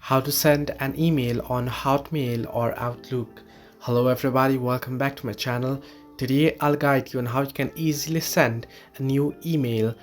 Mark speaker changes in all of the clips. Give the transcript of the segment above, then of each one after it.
Speaker 1: How to send an email on Hotmail or Outlook. Hello everybody, welcome back to my channel. Today I'll guide you on how you can easily send a new email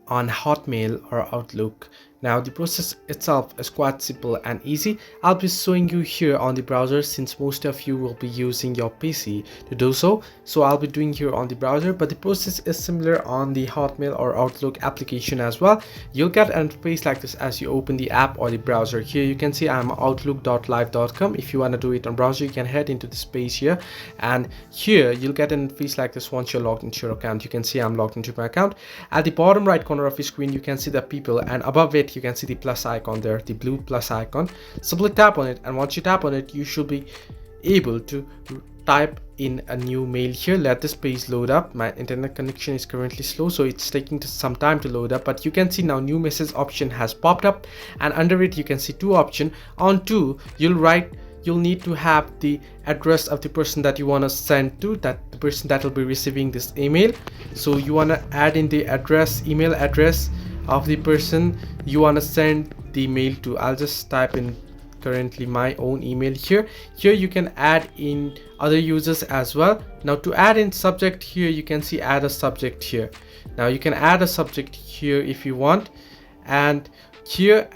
Speaker 1: on Hotmail or Outlook. Now the process itself is quite simple and easy. I'll be showing you here on the browser since most of you will be using your PC to do so. So I'll be doing here on the browser, but the process is similar on the Hotmail or Outlook application as well. You'll get an interface like this as you open the app or the browser. Here you can see I'm outlook.live.com. If you want to do it on browser, you can head into this page here, and here you'll get an interface like this once you're logged into your account. You can see I'm logged into my account. At the bottom right corner of your screen you can see the people, and above it you can see the plus icon there, the blue plus icon. Simply tap on it, and once you tap on it you should be able to type in a new mail here. Let this page load up. My internet connection is currently slow, so it's taking some time to load up, but you can see now new message option has popped up, and under it you can see two options. On two you'll need to have the address of the person that you want to send to, that the person that will be receiving this email. So you want to add in the email address of the person you want to send the mail to. I'll just type in currently my own email here. You can add in other users as well. Now to add in subject, here you can see add a subject here. Now you can add a subject here if you want, and here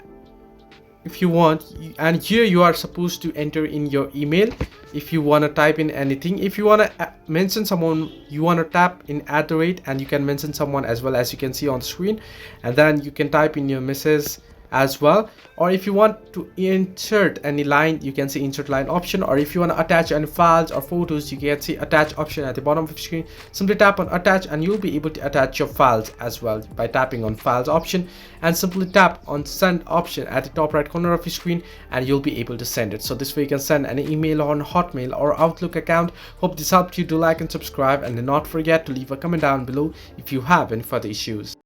Speaker 1: if you want, and here you are supposed to enter in your email if you want to type in anything. If you want to mention someone, you want to tap in @ and you can mention someone as well, as you can see on the screen, and then you can type in your message as well. Or if you want to insert any line, you can see insert line option. Or if you want to attach any files or photos, you can see attach option at the bottom of the screen. Simply tap on attach and you'll be able to attach your files as well by tapping on files option, and simply tap on send option at the top right corner of your screen and you'll be able to send it. So this way you can send an email on Hotmail or Outlook account. Hope this helped you. Do like and subscribe, and do not forget to leave a comment down below if you have any further issues.